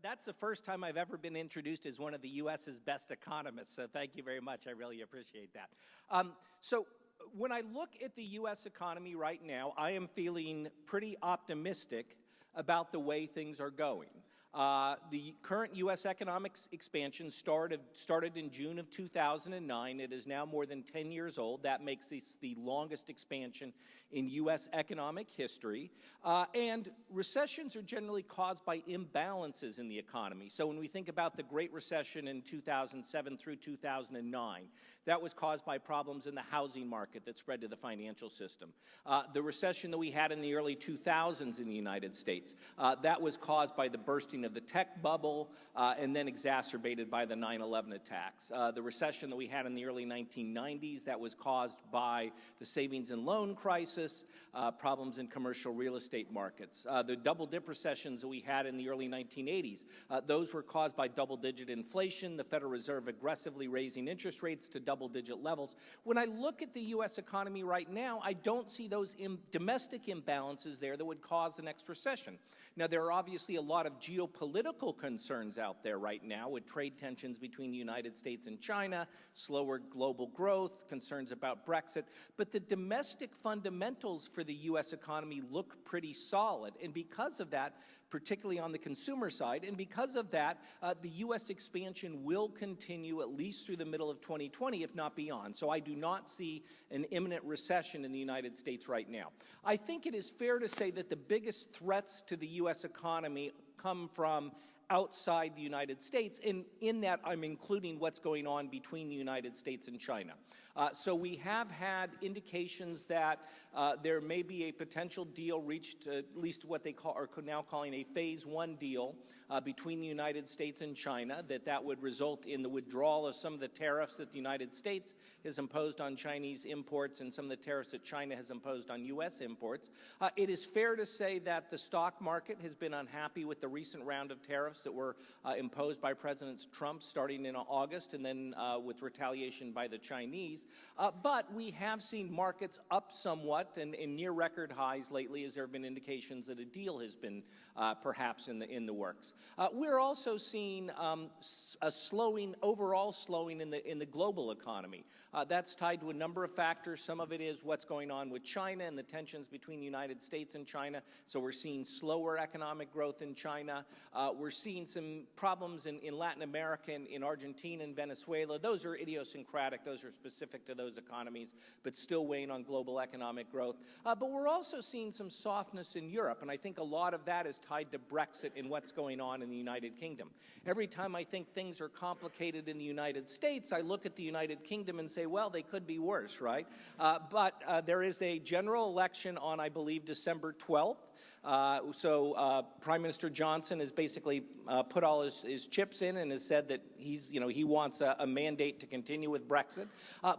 That's the first time I've ever been introduced as one of the U.S.'s best economists, so thank you very much. I really appreciate that. So when I look at the U.S. economy right now, I am feeling pretty optimistic about the way things are going. The current U.S. economic expansion started in June of 2009. It is now more than 10 years old. That makes this the longest expansion in U.S. economic history. And recessions are generally caused by imbalances in the economy. So when we think about the Great Recession in 2007 through 2009, that was caused by problems in the housing market that spread to the financial system. The recession that we had in the early 2000s in the United States, that was caused by the bursting of the tech bubble and then exacerbated by the 9/11 attacks. The recession that we had in the early 1990s, that was caused by the savings and loan crisis, problems in commercial real estate markets. The double-dip recessions that we had in the early 1980s, those were caused by double-digit inflation, the Federal Reserve aggressively raising interest rates to double-digit levels. When I look at the U.S. economy right now, I don't see those domestic imbalances there that would cause the next recession. Now, there are obviously a lot of geopolitical concerns out there right now with trade tensions between the United States and China, slower global growth, concerns about Brexit, but the domestic fundamentals for the U.S. economy look pretty solid, and because of that, particularly on the consumer side, and because of that, the U.S. expansion will continue at least through the middle of 2020, if not beyond. So I do not see an imminent recession in the United States right now. I think it is fair to say that the biggest threats to the U.S. economy come from outside the United States, and in that I'm including what's going on between the United States and China. So we have had indications that there may be a potential deal reached, at least what they are now calling a phase one deal between the United States and China, that would result in the withdrawal of some of the tariffs that the United States has imposed on Chinese imports and some of the tariffs that China has imposed on U.S. imports. It is fair to say that the stock market has been unhappy with the recent round of tariffs that were imposed by President Trump starting in August and then with retaliation by the Chinese. But we have seen markets up somewhat and near record highs lately, as there have been indications that a deal has been perhaps in the works. We're also seeing a overall slowing in the global economy. That's tied to a number of factors. Some of it is what's going on with China and the tensions between the United States and China. So we're seeing slower economic growth in China. We're seeing some problems in Latin America, in Argentina and Venezuela. Those are idiosyncratic. Those are specific to those economies, but still weighing on global economic growth. But we're also seeing some softness in Europe, and I think a lot of that is tied to Brexit and what's going on in the United Kingdom. Every time I think things are complicated in the United States, I look at the United Kingdom and say, well, they could be worse, right? But there is a general election on, I believe, December 12th. So Prime Minister Johnson has basically put all his chips in and has said that he wants a mandate to continue with Brexit.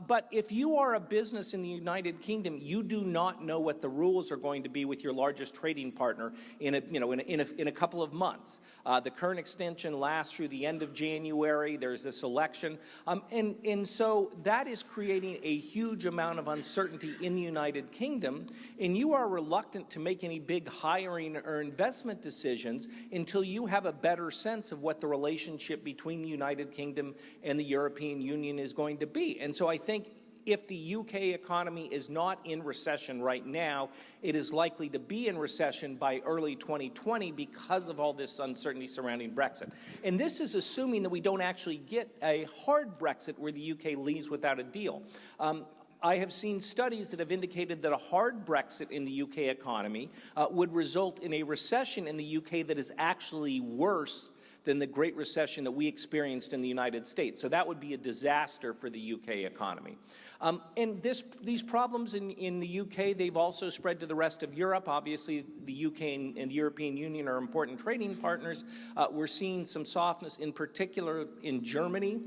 But if you are a business in the United Kingdom, you do not know what the rules are going to be with your largest trading partner in a couple of months. The current extension lasts through the end of January. There's this election, and so that is creating a huge amount of uncertainty in the United Kingdom. And you are reluctant to make any big hiring or investment decisions until you have a better sense of what the relationship between the United Kingdom and the European Union is going to be. And so I think if the UK economy is not in recession right now, it is likely to be in recession by early 2020 because of all this uncertainty surrounding Brexit. And this is assuming that we don't actually get a hard Brexit where the UK leaves without a deal. I have seen studies that have indicated that a hard Brexit in the UK economy would result in a recession in the UK that is actually worse than the Great Recession that we experienced in the United States. So that would be a disaster for the UK economy. And these problems in the UK, they've also spread to the rest of Europe. Obviously, the UK and the European Union are important trading partners. We're seeing some softness, in particular in Germany.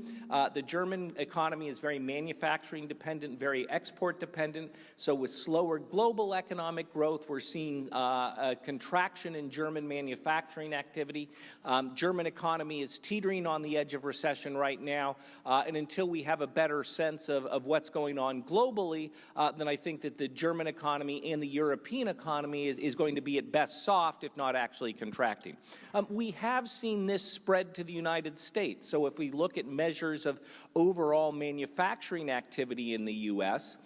The German economy is very manufacturing dependent, very export dependent. So with slower global economic growth, we're seeing a contraction in German manufacturing activity. German economy is teetering on the edge of recession right now, and until we have a better sense of what's going on globally, then I think that the German economy and the European economy is going to be at best soft, if not actually contracting. We have seen this spread to the United States. So if we look at measures of overall manufacturing activity in the U.S.,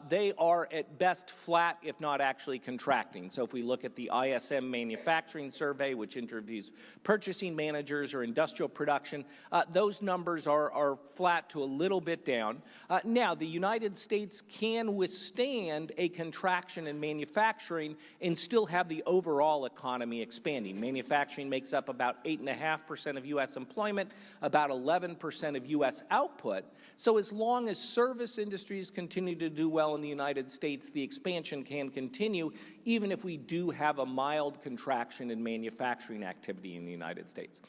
they are at best flat, if not actually contracting. So if we look at the ISM Manufacturing Survey, which interviews purchasing managers or industrial production, those numbers are flat to a little bit down. Now, the United States can withstand a contraction in manufacturing and still have the overall economy expanding. Manufacturing makes up about 8.5% of U.S. employment, about 11% of U.S. output. So as long as service industries continue to do well in the United States, the expansion can continue, even if we do have a mild contraction in manufacturing activity in the United States.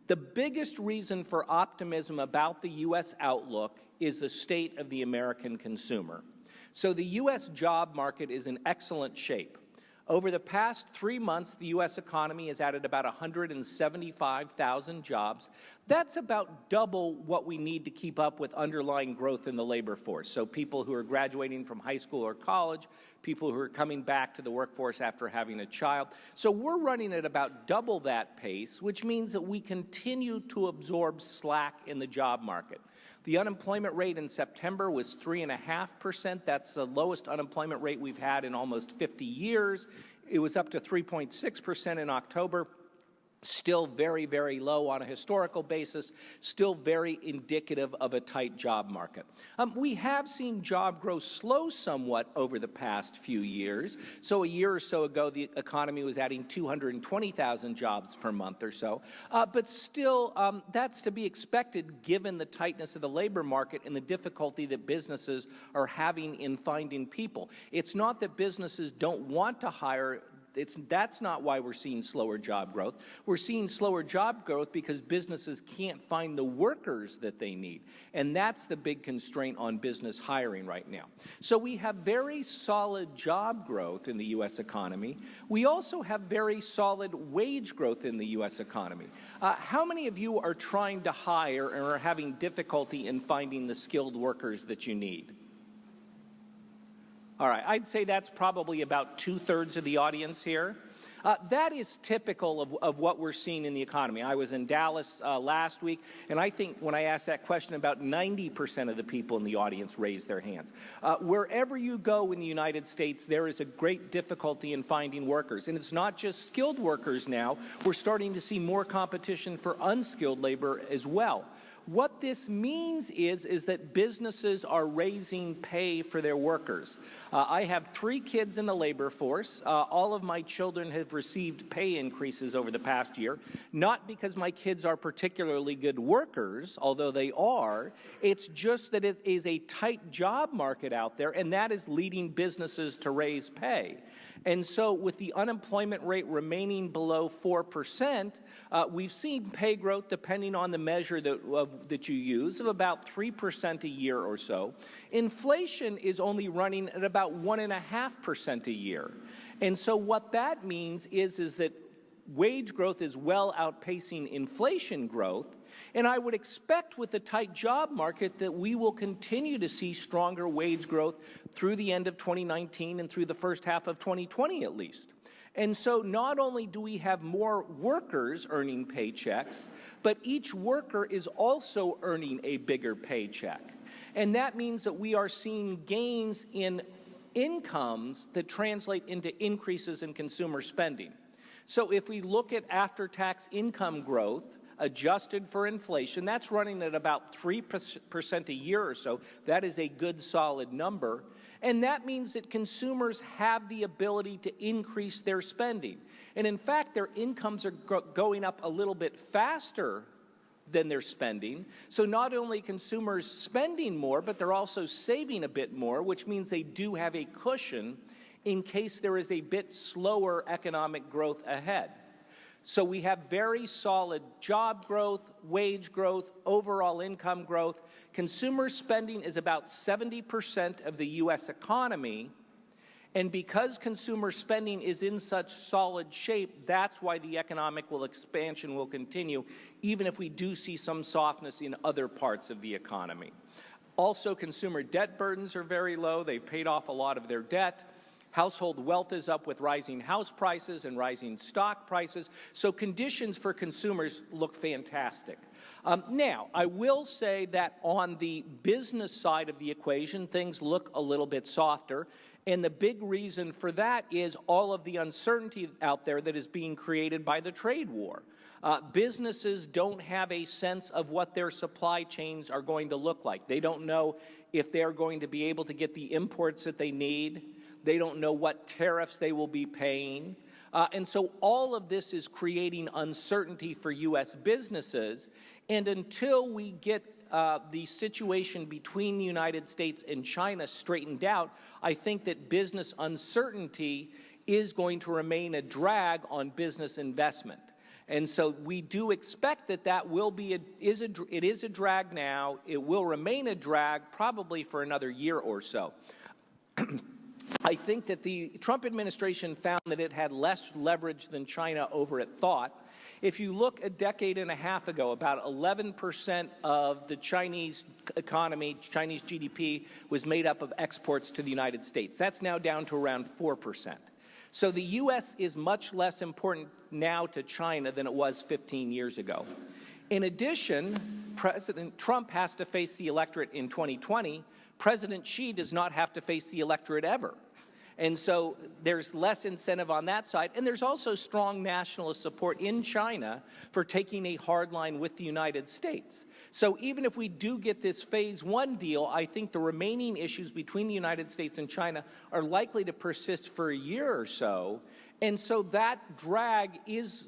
The biggest reason for optimism about the U.S. outlook is the state of the American consumer. So the U.S. job market is in excellent shape. Over the past 3 months, the U.S. economy has added about 175,000 jobs. That's about double what we need to keep up with underlying growth in the labor force. So people who are graduating from high school or college, people who are coming back to the workforce after having a child. So we're running at about double that pace, which means that we continue to absorb slack in the job market. The unemployment rate in September was 3.5%. That's the lowest unemployment rate we've had in almost 50 years. It was up to 3.6% in October. Still very, very low on a historical basis, still very indicative of a tight job market. We have seen job growth slow somewhat over the past few years. So a year or so ago, the economy was adding 220,000 jobs per month or so. But still, that's to be expected given the tightness of the labor market and the difficulty that businesses are having in finding people. It's not that businesses don't want to hire. That's not why we're seeing slower job growth. We're seeing slower job growth because businesses can't find the workers that they need. And that's the big constraint on business hiring right now. So we have very solid job growth in the U.S. economy. We also have very solid wage growth in the U.S. economy. How many of you are trying to hire and are having difficulty in finding the skilled workers that you need? All right, I'd say that's probably about 2/3 of the audience here. That is typical of what we're seeing in the economy. I was in Dallas last week, and I think when I asked that question, about 90% of the people in the audience raised their hands. Wherever you go in the United States, there is a great difficulty in finding workers. And it's not just skilled workers now. We're starting to see more competition for unskilled labor as well. What this means is that businesses are raising pay for their workers. I have 3 kids in the labor force. All of my children have received pay increases over the past year, not because my kids are particularly good workers, although they are. It's just that it is a tight job market out there, and that is leading businesses to raise pay. And so with the unemployment rate remaining below 4%, we've seen pay growth, depending on the measure that you use, of about 3% a year or so. Inflation is only running at about 1.5% a year. And so what that means is that wage growth is well outpacing inflation growth. And I would expect with the tight job market that we will continue to see stronger wage growth through the end of 2019 and through the first half of 2020 at least. And so not only do we have more workers earning paychecks, but each worker is also earning a bigger paycheck. And that means that we are seeing gains in incomes that translate into increases in consumer spending. So if we look at after-tax income growth, adjusted for inflation, that's running at about 3% a year or so. That is a good, solid number. And that means that consumers have the ability to increase their spending. And in fact, their incomes are going up a little bit faster than their spending. So not only consumers spending more, but they're also saving a bit more, which means they do have a cushion in case there is a bit slower economic growth ahead. So we have very solid job growth, wage growth, overall income growth. Consumer spending is about 70% of the U.S. economy. And because consumer spending is in such solid shape, that's why the economic expansion will continue, even if we do see some softness in other parts of the economy. Also, consumer debt burdens are very low. They've paid off a lot of their debt. Household wealth is up with rising house prices and rising stock prices. So conditions for consumers look fantastic. Now, I will say that on the business side of the equation, things look a little bit softer. And the big reason for that is all of the uncertainty out there that is being created by the trade war. Businesses don't have a sense of what their supply chains are going to look like. They don't know if they're going to be able to get the imports that they need. They don't know what tariffs they will be paying. And so all of this is creating uncertainty for U.S. businesses. And until we get the situation between the United States and China straightened out, I think that business uncertainty is going to remain a drag on business investment. And so we do expect that that will be it is a drag now. It will remain a drag probably for another year or so. I think that the Trump administration found that it had less leverage than China over it thought. If you look a decade and a half ago, about 11% of the Chinese economy, Chinese GDP, was made up of exports to the United States. That's now down to around 4%. So the U.S. is much less important now to China than it was 15 years ago. In addition, President Trump has to face the electorate in 2020. President Xi does not have to face the electorate ever. And so there's less incentive on that side. And there's also strong nationalist support in China for taking a hard line with the United States. So even if we do get this phase one deal, I think the remaining issues between the United States and China are likely to persist for a year or so. And so that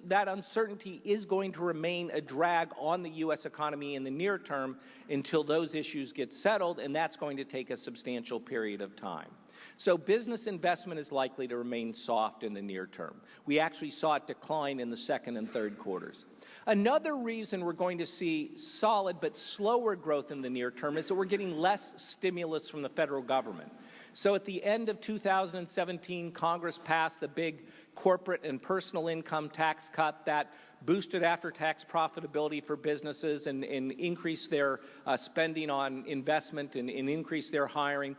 uncertainty is going to remain a drag on the U.S. economy in the near term until those issues get settled, and that's going to take a substantial period of time. So business investment is likely to remain soft in the near term. We actually saw it decline in the second and third quarters. Another reason we're going to see solid but slower growth in the near term is that we're getting less stimulus from the federal government. So at the end of 2017, Congress passed the big corporate and personal income tax cut that boosted after-tax profitability for businesses and increased their spending on investment and increased their hiring.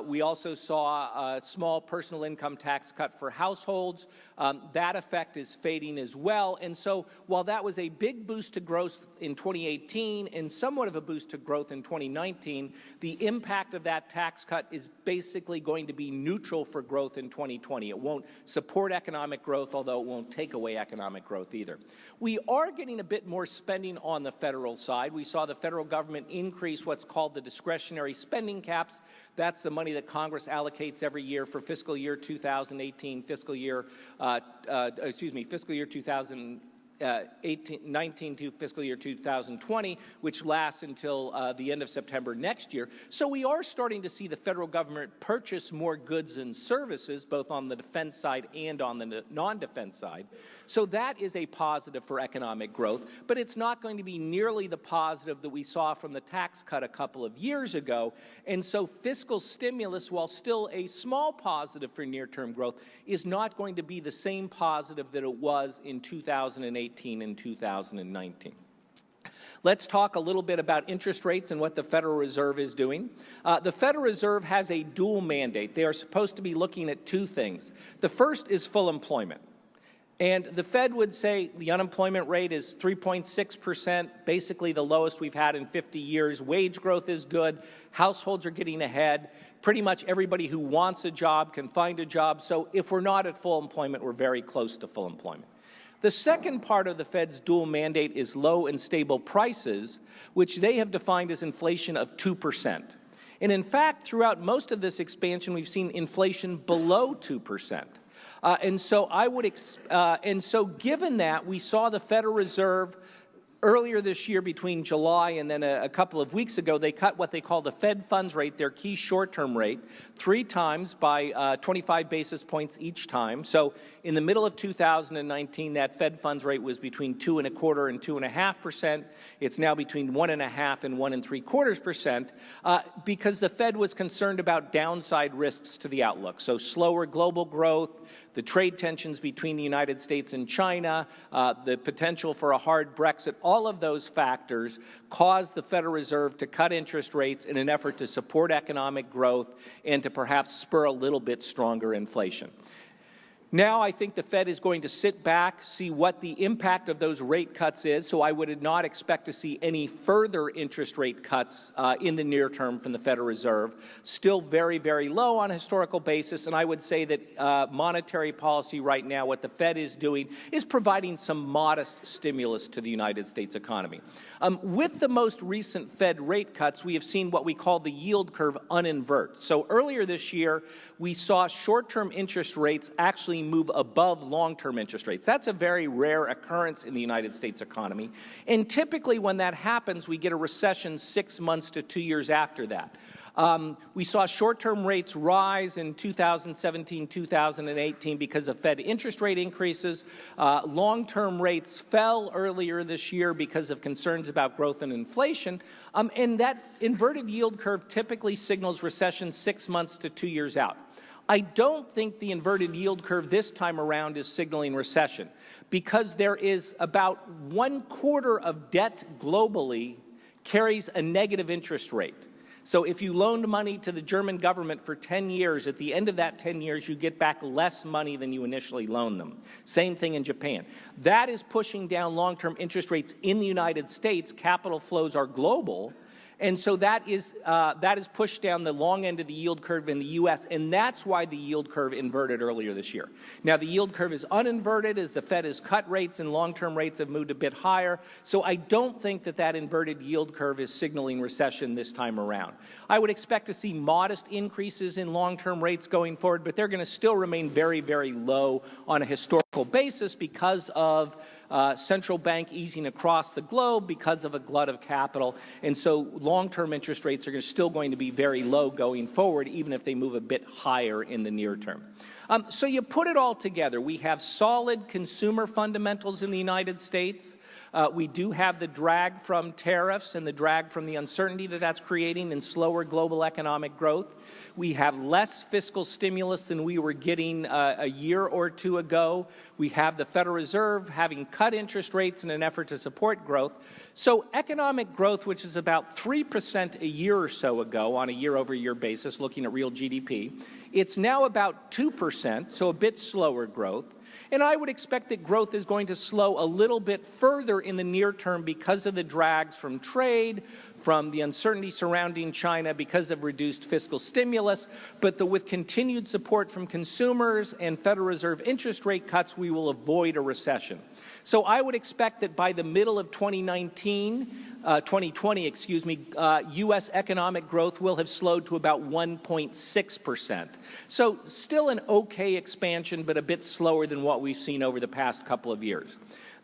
We also saw a small personal income tax cut for households. That effect is fading as well. And so while that was a big boost to growth in 2018 and somewhat of a boost to growth in 2019, the impact of that tax cut is basically going to be neutral for growth in 2020. It won't support economic growth, although it won't take away economic growth either. We are getting a bit more spending on the federal side. We saw the federal government increase what's called the discretionary spending caps. That's the money that Congress allocates every year for fiscal year 2018, fiscal year 2019 to fiscal year 2020, which lasts until the end of September next year. So we are starting to see the federal government purchase more goods and services, both on the defense side and on the non-defense side. So that is a positive for economic growth, but it's not going to be nearly the positive that we saw from the tax cut a couple of years ago. And so fiscal stimulus, while still a small positive for near-term growth, is not going to be the same positive that it was in 2018 and 2019. Let's talk a little bit about interest rates and what the Federal Reserve is doing. The Federal Reserve has a dual mandate. They are supposed to be looking at two things. The first is full employment. And the Fed would say the unemployment rate is 3.6%, basically the lowest we've had in 50 years. Wage growth is good. Households are getting ahead. Pretty much everybody who wants a job can find a job. So if we're not at full employment, we're very close to full employment. The second part of the Fed's dual mandate is low and stable prices, which they have defined as inflation of 2%. And in fact, throughout most of this expansion, we've seen inflation below 2%. And so given that, we saw the Federal Reserve Earlier this year, between July and then a couple of weeks ago, they cut what they call the Fed funds rate, their key short-term rate, 3 times by 25 basis points each time. So in the middle of 2019, that Fed funds rate was between 2.25% and 2.5%. It's now between 1.5% and 1.75%, because the Fed was concerned about downside risks to the outlook. So slower global growth, the trade tensions between the United States and China, the potential for a hard Brexit, all of those factors caused the Federal Reserve to cut interest rates in an effort to support economic growth and to perhaps spur a little bit stronger inflation. Now I think the Fed is going to sit back, see what the impact of those rate cuts is, so I would not expect to see any further interest rate cuts in the near term from the Federal Reserve. Still very, very low on a historical basis, and I would say that monetary policy right now, what the Fed is doing, is providing some modest stimulus to the United States economy. With the most recent Fed rate cuts, we have seen what we call the yield curve uninvert. So earlier this year, we saw short-term interest rates actually move above long-term interest rates. That's a very rare occurrence in the United States economy. And typically when that happens, we get a recession 6 months to 2 years after that. We saw short-term rates rise in 2017, 2018 because of Fed interest rate increases. Long-term rates fell earlier this year because of concerns about growth and inflation. And that inverted yield curve typically signals recession 6 months to 2 years out. I don't think the inverted yield curve this time around is signaling recession, because there is about 1/4 of debt globally carries a negative interest rate. So if you loaned money to the German government for 10 years, at the end of that 10 years, you get back less money than you initially loaned them. Same thing in Japan. That is pushing down long-term interest rates in the United States. Capital flows are global. And so that is pushed down the long end of the yield curve in the U.S., and that's why the yield curve inverted earlier this year. Now, the yield curve is uninverted as the Fed has cut rates and long-term rates have moved a bit higher. So I don't think that that inverted yield curve is signaling recession this time around. I would expect to see modest increases in long-term rates going forward, but they're going to still remain very, very low on a historical basis because of central bank easing across the globe, because of a glut of capital. And so long-term interest rates are still going to be very low going forward, even if they move a bit higher in the near term. So you put it all together. We have solid consumer fundamentals in the United States. We do have the drag from tariffs and the drag from the uncertainty that that's creating in slower global economic growth. We have less fiscal stimulus than we were getting a year or two ago. We have the Federal Reserve having cut interest rates in an effort to support growth. So economic growth, which is about 3% a year or so ago on a year-over-year basis, looking at real GDP, it's now about 2%, so a bit slower growth. And I would expect that growth is going to slow a little bit further in the near term because of the drags from trade, from the uncertainty surrounding China, because of reduced fiscal stimulus. But with continued support from consumers and Federal Reserve interest rate cuts, we will avoid a recession. So I would expect that by the middle of 2020, U.S. economic growth will have slowed to about 1.6%. So still an okay expansion, but a bit slower than what we've seen over the past couple of years.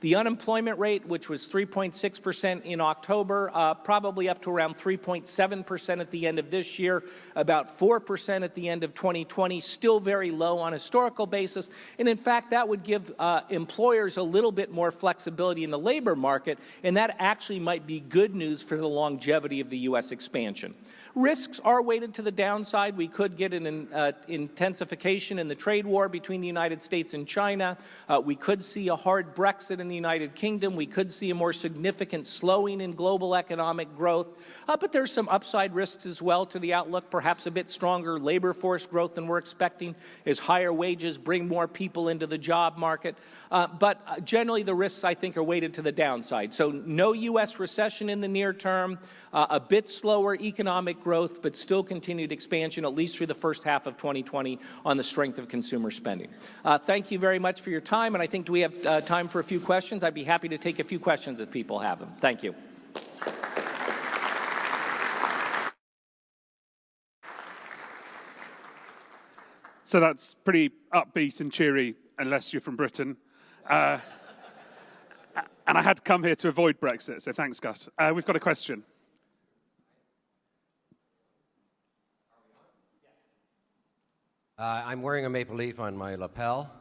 The unemployment rate, which was 3.6% in October, probably up to around 3.7% at the end of this year, about 4% at the end of 2020, still very low on a historical basis. And in fact, that would give employers a little bit more flexibility in the labor market, and that actually might be good news for the longevity of the U.S. expansion. Risks are weighted to the downside. We could get an intensification in the trade war between the United States and China. We could see a hard Brexit in the United Kingdom. We could see a more significant slowing in global economic growth. But there's some upside risks as well to the outlook, perhaps a bit stronger labor force growth than we're expecting as higher wages bring more people into the job market. But generally, the risks, I think, are weighted to the downside. So no U.S. recession in the near term, a bit slower economic growth, but still continued expansion, at least through the first half of 2020 on the strength of consumer spending. Thank you very much for your time, and I think we have time for a few questions. I'd be happy to take a few questions if people have them. Thank you. So that's pretty upbeat and cheery, unless you're from Britain. And I had to come here to avoid Brexit, so thanks, Gus. We've got a question. I'm wearing a maple leaf on my lapel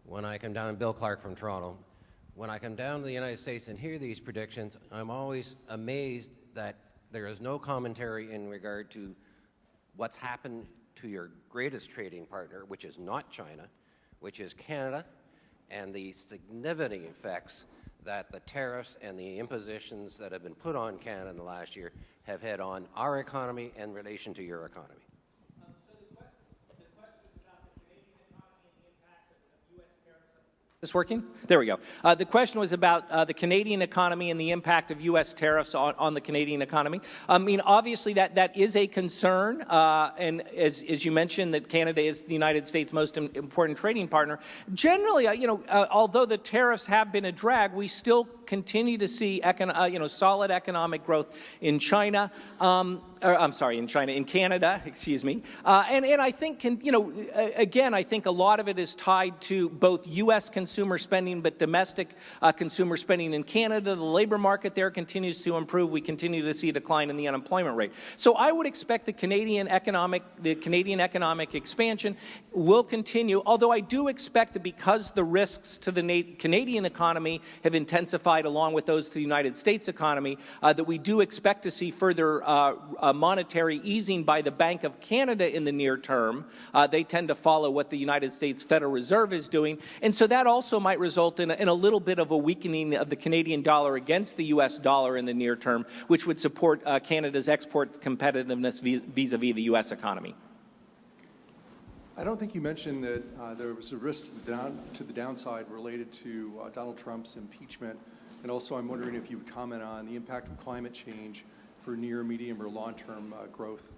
when I come down, Bill Clark from Toronto. When I come down to the United States and hear these predictions, I'm always amazed that there is no commentary in regard to what's happened to your greatest trading partner, which is not China, which is Canada, and the significant effects that the tariffs and the impositions that have been put on Canada in the last year have had on our economy in relation to your economy. This working? There we go. The question was about the Canadian economy and the impact of U.S. tariffs on the Canadian economy. I mean, obviously that is a concern, and as you mentioned, that Canada is the United States' most important trading partner. Generally, although the tariffs have been a drag, we still continue to see solid economic growth in China. In Canada, excuse me. And I think, again, I think a lot of it is tied to both U.S. consumer spending, but domestic consumer spending in Canada. The labor market there continues to improve. We continue to see a decline in the unemployment rate. So I would expect the Canadian economic expansion will continue, although I do expect that because the risks to the Canadian economy have intensified along with those to the United States economy, that we do expect to see further monetary easing by the Bank of Canada in the near term. They tend to follow what the United States Federal Reserve is doing. And so that also might result in a little bit of a weakening of the Canadian dollar against the U.S. dollar in the near term, which would support Canada's export competitiveness vis-a-vis the U.S. economy. I don't think you mentioned that there was a risk to the downside related to Donald Trump's impeachment. And also I'm wondering if you would comment on the impact of climate change for near, medium, or long-term growth.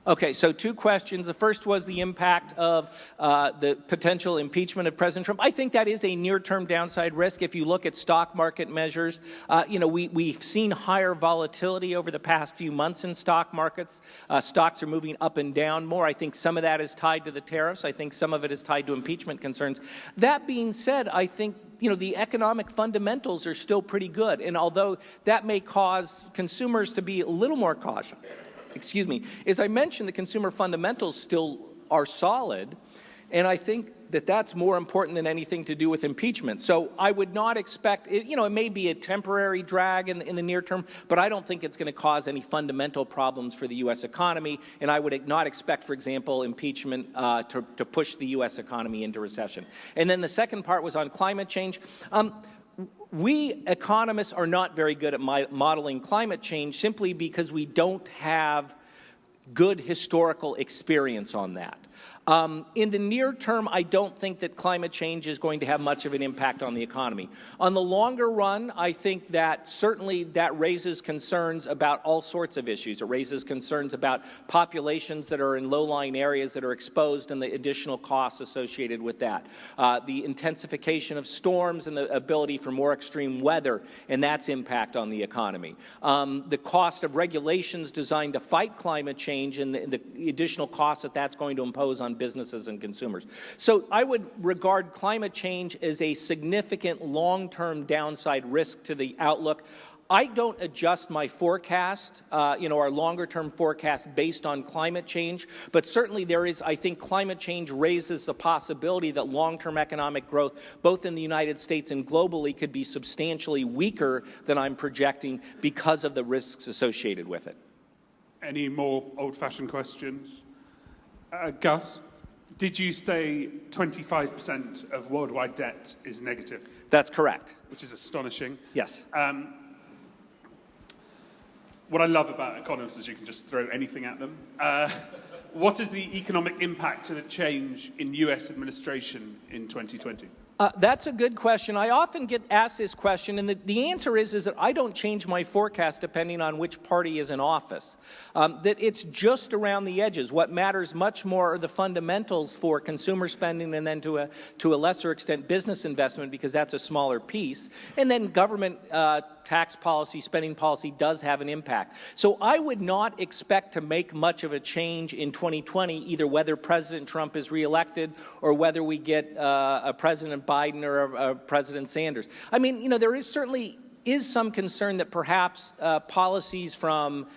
Okay, so two questions. The first was the impact of the potential impeachment of President Trump. I think that is a near-term downside risk. If you look at stock market measures, we've seen higher volatility over the past few months in stock markets. Stocks are moving up and down more. I think some of that is tied to the tariffs. I think some of it is tied to impeachment concerns. That being said, I think the economic fundamentals are still pretty good. And although that may cause consumers to be a little more cautious, as I mentioned, the consumer fundamentals still are solid. And I think that that's more important than anything to do with impeachment. So I would not expect, it may be a temporary drag in the near term, but I don't think it's going to cause any fundamental problems for the U.S. economy. And I would not expect, for example, impeachment to push the U.S. economy into recession. And then the second part was on climate change. We economists are not very good at modeling climate change simply because we don't have good historical experience on that. In the near term, I don't think that climate change is going to have much of an impact on the economy. On the longer run, I think that certainly that raises concerns about all sorts of issues. It raises concerns about populations that are in low-lying areas that are exposed and the additional costs associated with that. The intensification of storms and the ability for more extreme weather and that's impact on the economy. The cost of regulations designed to fight climate change and the additional costs that that's going to impose on businesses and consumers. So I would regard climate change as a significant long-term downside risk to the outlook. I don't adjust my forecast, our longer-term forecast based on climate change, but certainly I think climate change raises the possibility that long-term economic growth, both in the United States and globally, could be substantially weaker than I'm projecting because of the risks associated with it. Any more old-fashioned questions? Gus, did you say 25% of worldwide debt is negative? That's correct. Which is astonishing. Yes. What I love about economists is you can just throw anything at them. What is the economic impact of the change in U.S. administration in 2020? That's a good question. I often get asked this question, and the answer is that I don't change my forecast depending on which party is in office. That it's just around the edges. What matters much more are the fundamentals for consumer spending and then to a lesser extent business investment because that's a smaller piece. And then government tax policy, spending policy does have an impact. So I would not expect to make much of a change in 2020, either whether President Trump is reelected or whether we get a President Biden or a President Sanders. I mean, there is certainly is some concern that perhaps policies from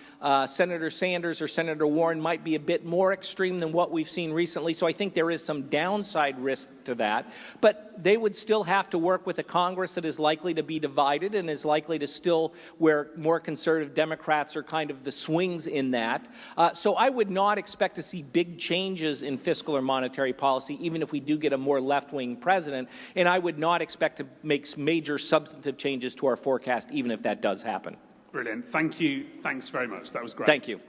Senator Sanders or Senator Warren might be a bit more extreme than what we've seen recently. So I think there is some downside risk to that. But they would still have to work with a Congress that is likely to be divided and is likely to still where more conservative Democrats are kind of the swings in that. So I would not expect to see big changes in fiscal or monetary policy, even if we do get a more left-wing president. And I would not expect to make major substantive changes to our forecast, even if that does happen. Brilliant. Thank you. Thanks very much. That was great. Thank you.